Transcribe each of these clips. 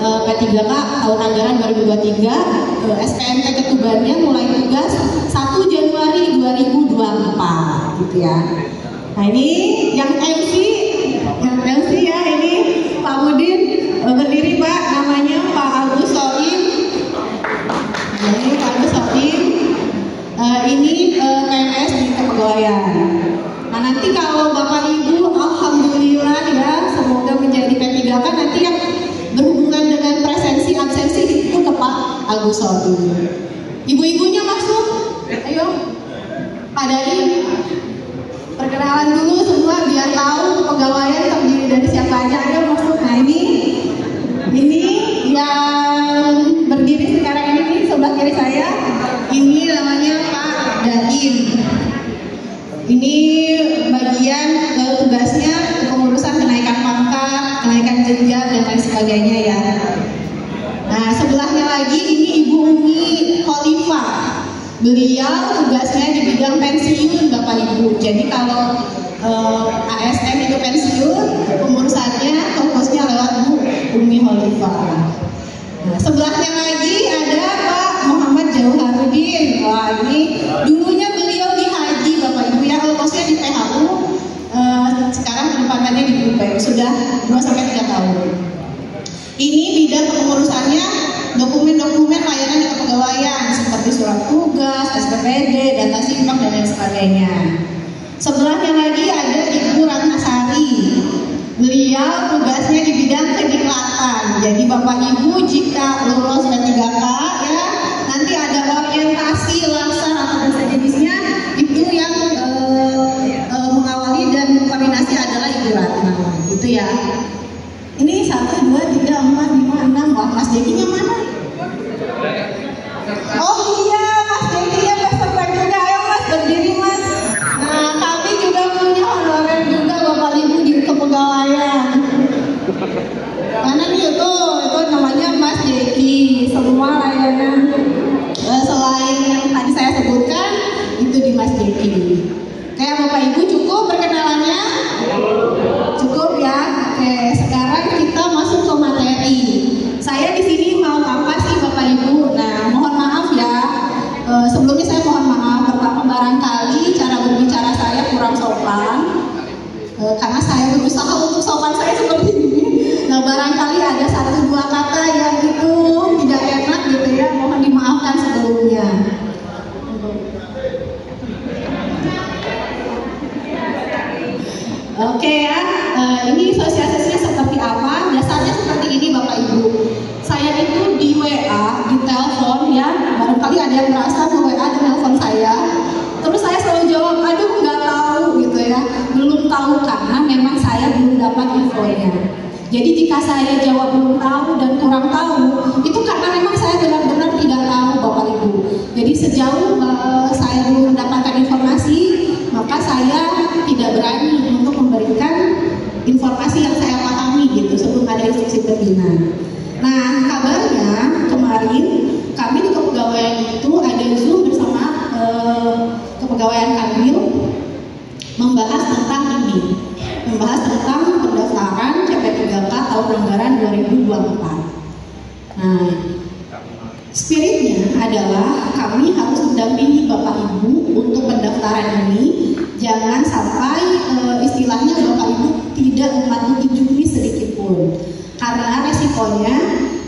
P3K tahun anggaran 2023, SPMT ketubannya mulai tugas 1 Januari 2024 gitu ya. Nah ini yang MC ya, ini Pak Mudin berdiri Pak, namanya Pak Agus Soim. Ini Pak Agus Soim, ini PNS di Kepegawaian. Nah nanti kalau Bapak Ibu, alhamdulillah ya, semoga menjadi P3K nanti yang berhubungan dengan presensi absensi itu ke Pak Agus Soim. Ibu-ibunya masuk, ayo Pak Dadi. Perkenalan dulu semua biar tahu kepegawaian terdiri dari siapa aja. Ayo masuk. Nah ini yang berdiri sekarang ini sebelah kiri saya. Ini namanya Pak Dadim. Ini bagian tugasnya pengurusan kenaikan pangkat, kenaikan jenjang dan lain sebagainya ya. Nah sebelahnya lagi ini Ibu Umi Khalifah. Beliau tugasnya di bidang pensiun Bapak Ibu. Jadi kalau ASN itu pensiun, pengurusannya fokusnya lewat Bu Umi Khalifah. Nah, sebelahnya lagi ada Pak Muhammad Jauharudin. Wah ini dulunya beliau di haji Bapak Ibu ya, fokusnya di PHU. Sekarang penempatannya di BUPEM sudah 2-3 tahun. Ini bidang pengurusannya dokumen-dokumen layanan di kepegawaian seperti surat tugas, SPPD, data simak dan lain sebagainya. Sebelahnya lagi ada Ibu Ratnasari. Beliau tugasnya di bidang kediklatan. Jadi Bapak Ibu jika lulus P3K ya, nanti ada orientasi laksar atau sejenisnya, itu yang mengawali dan mengkoordinasi adalah Ibu Ratna, gitu ya. Ini 1, 2, 3, 4, 5, 6. Wah, Mas Dekinya mana? Oh iya, Mas Dekinya peserta juga. Ayo Mas, berdiri Mas. Nah, kami juga punya honorer juga Bapak Ibu di kepegawaian. Mana nih itu namanya Mas Deki. Semua layanan selain yang tadi saya sebutkan itu di Mas Deki. Kayak Bapak Ibu cukup perkenalannya? Cukup ya. Oke, sekarang kita masuk ke materi. Saya di sini mau apa sih Bapak Ibu? Nah, mohon maaf ya. Sebelumnya saya mohon maaf. Pertama barangkali cara berbicara saya kurang sopan. Karena saya berusaha untuk sopan saya seperti ini. Nah, barangkali ada 1-2 kata yang itu tidak enak gitu ya. Mohon dimaafkan sebelumnya. Oke ya, ini sosialisasinya seperti apa? Dasarnya seperti ini Bapak Ibu. Saya itu di WA, di telepon ya, barangkali ada yang merasa nge-WA di telepon saya. Terus saya selalu jawab, aduh nggak tahu gitu ya, belum tahu karena memang saya belum dapat infonya. Jadi jika saya jawab belum tahu dan kurang tahu, itu karena memang saya benar-benar tidak tahu Bapak Ibu. Jadi sejauh saya belum mendapatkan informasi, maka saya tidak berani untuk memberikan informasi yang saya pahami gitu sebelum ada instruksi pimpinan. Nah kabarnya kemarin kami di kepegawaian itu ada Zoom bersama kepegawaian Kanwil membahas tentang ini, membahas tentang pendaftaran CP3K tahun anggaran 2024. Nah spiritnya adalah kami harus mendampingi Bapak Ibu untuk pendaftaran ini. Jangan sampai istilahnya Bapak Ibu tidak mematuhi juknis sedikit pun. Karena resikonya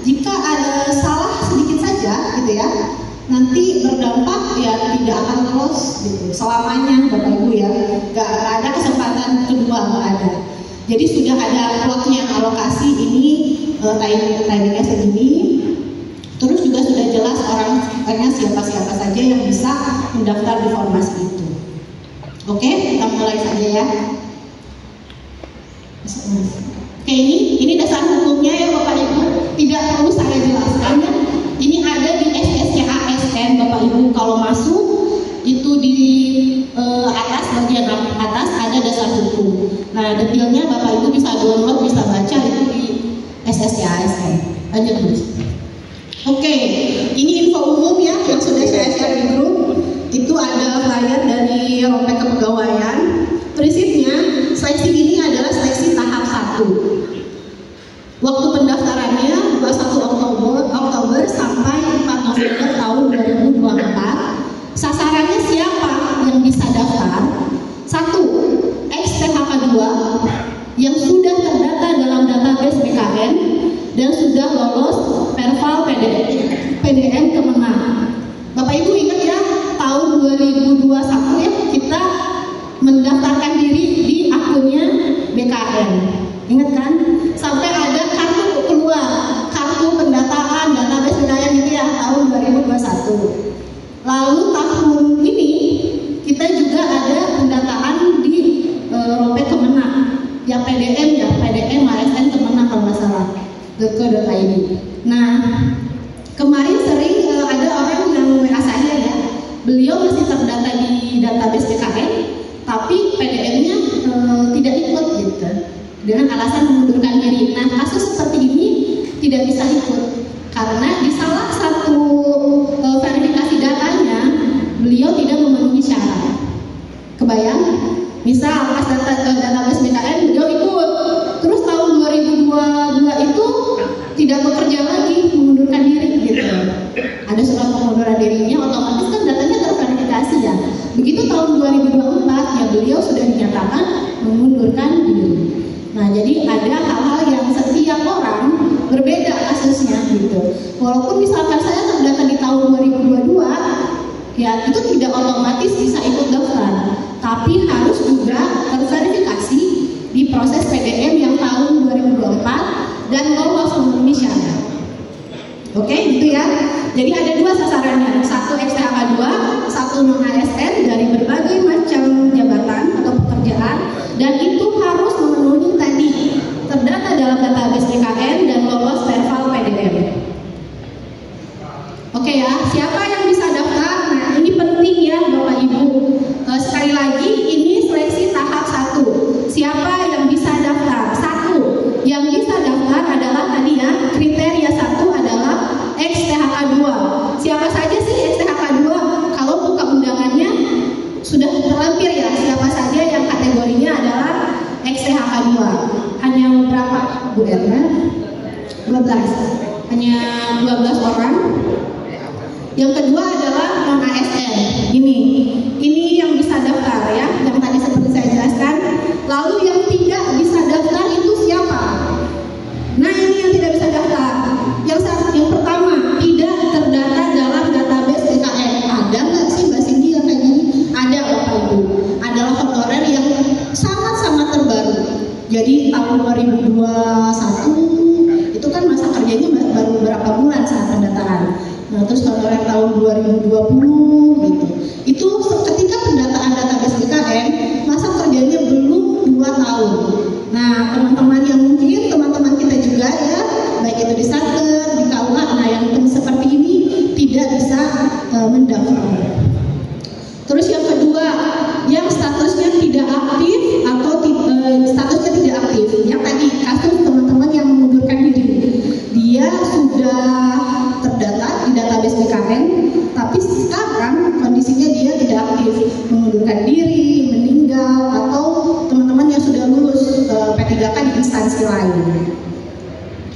jika ada salah sedikit saja gitu ya, nanti berdampak ya tidak akan lolos gitu selamanya Bapak Ibu ya. Gak ada kesempatan kedua, nggak ada. Jadi sudah ada clocknya alokasi ini timingnya segini. Terus juga sudah jelas orangnya siapa-siapa saja yang bisa mendaftar di formasi itu. Oke, kita mulai saja ya. Oke, ini dasar hukumnya ya Bapak Ibu. Tidak perlu saya jelaskan ya. Ini ada di SSCASN Bapak Ibu. Kalau masuk itu di atas bagian atas ada dasar hukum. Nah detailnya Bapak Ibu bisa download, bisa baca itu di SSCASN. Lanjut terus. Oke, ini info umum ya yang sudah saya share di grup. Itu ada flyer dari Rompek Kepegawaian. Prinsipnya seleksi ini adalah seleksi tahap 1. Waktu pendaftarannya 21 dan sudah lolos Perval PDM Kemenang. Bapak Ibu ingat ya, tahun 2021 ya kita mendaftarkan diri di akunnya BKN. Ingat kan? Sampai ada kartu keluar, kartu pendataan database BKN itu ya tahun 2021. Lalu tahun ini kita juga ada pendataan di Ropet Kemenang, yang PDM ya, PDM ASN Kemenang kalau nggak salah, .co.id. Nah, kemarin sering ada orang yang WA saya ya, beliau masih terdata di database BKN, tapi PDM-nya tidak ikut gitu, dengan alasan mengundurkan diri. Nah, kasus seperti ini tidak bisa ikut karena di salah satu verifikasi datanya beliau tidak memenuhi syarat. Kebayang? Misal pas database BKN beliau ikut, terus tahun 2022 itu tidak bekerja lagi, mengundurkan diri gitu. Ada surat pengunduran dirinya, otomatis kan datanya terverifikasi ya. Begitu tahun 2024 ya beliau sudah dinyatakan mengundurkan diri. Nah, jadi ada hal-hal yang setiap orang berbeda kasusnya gitu. Walaupun misalkan saya terdata di tahun 2022, ya itu tidak otomatis bisa ikut daftar, tapi harus juga terverifikasi di proses PDM yang tahun 2024 dan lolos memenuhi syarat. Oke, gitu ya. Jadi ada dua sasarannya, satu XTHK2, satu non ASN dari berbagai macam jabatan atau pekerjaan, dan itu harus memenuhi tadi terdata dalam database BKN dan lolos Perval PDM. Oke ya, siapa yang bisa daftar? Nah, ini penting ya Bapak Ibu. Sekali lagi, ini seleksi tahap 1. Siapa yang bisa daftar? 1. Yang bisa daftar adalah tadi ya, kriteria 1 adalah XTHK2. Siapa saja sih XTHK2? Kalau buka undangannya sudah terlampir ya, siapa saja yang kategorinya adalah XTHK2. Hanya berapa Bu Erna? 12. Hanya 12 orang. Yang kedua adalah non ASN. Ini yang bisa daftar ya, yang tadi seperti saya jelaskan. Lalu yang tidak bisa daftar itu siapa? Nah, ini yang tidak bisa daftar. Yang pertama, tidak terdata dalam database BKN. Ada nggak sih Mbak Cindy yang kayak gini? Ada Bapak Ibu. Adalah honorer yang sangat-sangat terbaru. Jadi tahun 2021 itu kan masa kerjanya baru beberapa bulan saat pendataan. Nah, terus honorer tahun 2020 gitu. Itu ketika pendataan database BKN, masa kerjanya belum 2 tahun. Nah, teman-teman yang mungkin teman-teman kita juga ya, baik itu di Satker, di KUA, nah yang seperti ini tidak bisa mendaftar. Terus yang kedua, yang statusnya tidak aktif atau statusnya tidak aktif. Yang tadi kasus teman-teman yang mengundurkan diri, dia sudah terdata di database BKN, tapi sekarang kondisinya dia tidak aktif, mengundurkan diri, meninggal, atau teman-teman yang sudah lulus P3K di instansi lain.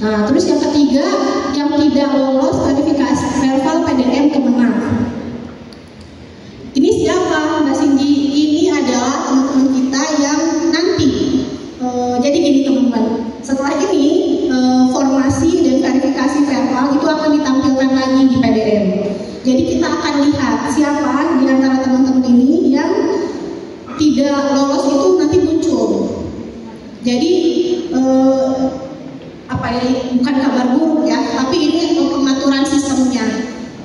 Nah, terus yang ketiga, yang tidak lolos verifikasi Perval PDM Kemenang. Ini siapa Mbak Cindy? Ini adalah teman-teman kita yang nanti. Jadi gini teman-teman, setelah ini formasi dan verifikasi Perval itu akan ditampilkan lagi di PDM. Jadi kita akan lihat siapa di antara teman-teman ini yang tidak lolos itu nanti muncul. Jadi bukan kabar buruk ya, tapi ini pengaturan sistemnya.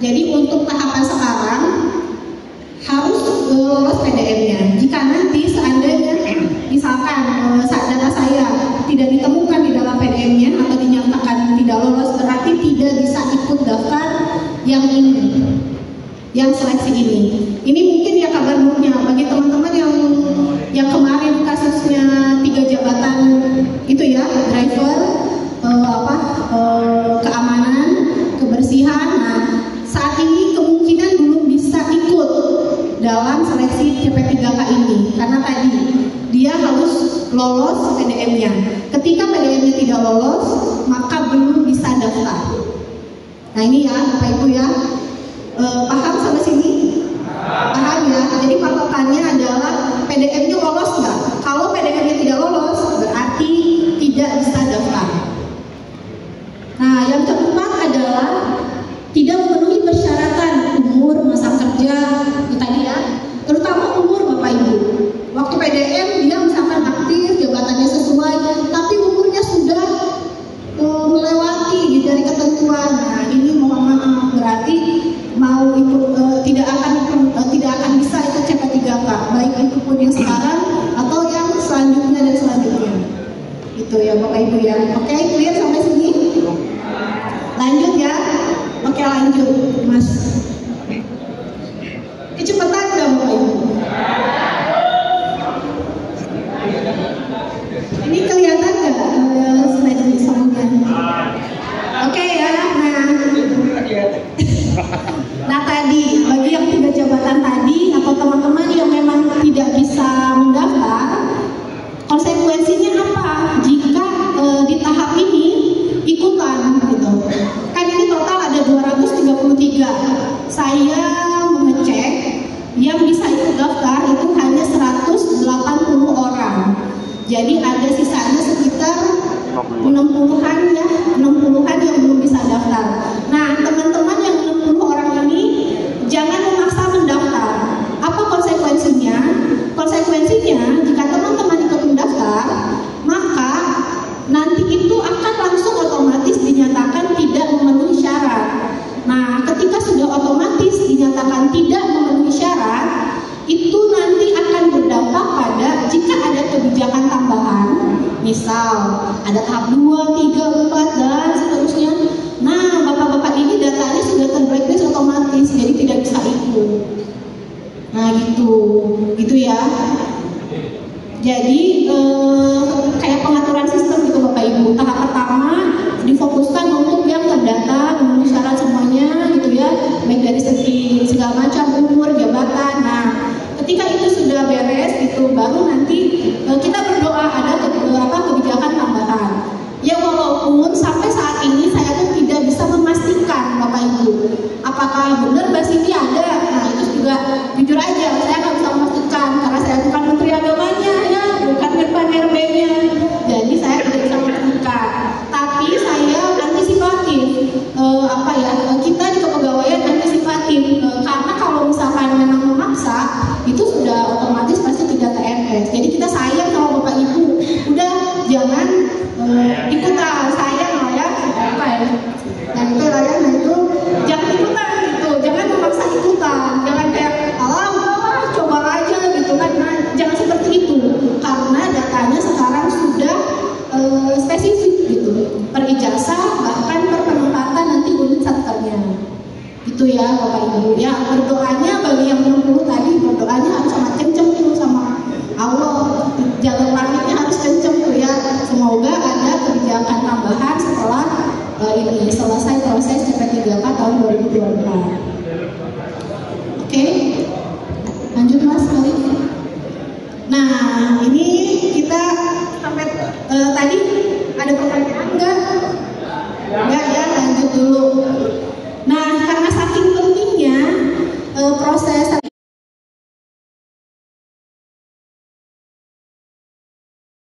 Jadi untuk tahapan sekarang harus lolos PDM-nya. Jika nanti seandainya misalkan data saya tidak ditemukan di dalam PDM-nya atau dinyatakan tidak lolos, berarti tidak bisa ikut daftar yang ini, yang seleksi ini. Ini mungkin ya kabar buruknya bagi teman-teman yang kemarin kasusnya 3 jabatan itu ya, driver, keamanan, kebersihan. Nah, saat ini kemungkinan belum bisa ikut dalam seleksi CP3K ini karena tadi dia harus lolos PDM-nya. Ketika PDM-nya tidak lolos, maka belum bisa daftar. Nah, ini ya Bapak Ibu ya, paham sampai sini? Paham ya? Jadi patokannya adalah PDM-nya lolos nggak? Kalau PDM-nya tidak lolos, berarti tidak bisa daftar. Itu ya Bapak Ibu ya. Oke, clear sampai sini? Lanjut ya. Oke, lanjut Mas. Kecepatan nggak Bapak Ibu? Ini kelihatan nggak slide soundnya? Oke ya. Nah tadi bagi yang 3 jabatan tadi atau teman-teman yang memang tidak bisa mendaftar, konsekuensinya apa jika di tahap ini ikutan gitu? Kan ini total ada 233. Saya mengecek yang bisa ikut daftar itu hanya 180 orang. Jadi ada sisanya sekitar 60-an ya, 60-an yang belum bisa daftar. Nah, teman-teman yang 60 orang ini jangan memaksa mendaftar. Apa konsekuensinya? Konsekuensinya jika teman-teman ikut mendaftar, maka nanti itu akan langsung otomatis dinyatakan tidak memenuhi syarat. Nah, ketika sudah otomatis dinyatakan tidak memenuhi syarat, itu nanti akan berdampak pada jika ada kebijakan tambahan, misal ada tahap 2, 3, 4 dan seterusnya. Nah, bapak-bapak ini datanya sudah ter-blacklist otomatis, jadi tidak bisa ikut. Nah, gitu ya. Jadi kayak pengaturan sistem gitu Bapak Ibu. Tahap pertama difokuskan untuk yang terdata, memenuhi syarat semuanya gitu ya, baik dari segi segala macam umur, jabatan. Nah, ketika itu sudah beres itu baru nanti kita berdoa ada kebijakan tambahan. Ya walaupun sampai saat ini saya pun tidak bisa memastikan Bapak Ibu apakah benar Mbak Siti ada. Nah itu juga jujur aja saya nggak bisa memastikan karena saya bukan Menteri Agamanya ya, bukan Menpan RB-nya. Jadi saya tidak bisa memastikan. Tapi saya antisipatif kita di kepegawaian antisipatif karena kalau misalkan memang memaksa itu sudah otomatis pasti tidak TNS. Jadi kita sayang sama Bapak Ibu, udah jangan ikutan, sayang lah ya, dan itu lah ya, nah itu jangan ikutan gitu, jangan memaksa ikutan, jangan kayak alah coba aja gitu kan, nah, jangan seperti itu karena datanya sekarang sudah spesifik gitu, per ijazah bahkan per penempatan nanti unit satkernya. Itu ya Bapak Ibu ya, berdoanya bagi yang 60 tadi berdoanya harus sangat kenceng tuh sama Allah, jalur langitnya harus kenceng tuh ya, semoga ada kebijakan tambahan setelah ini selesai proses CP3K tahun 2024.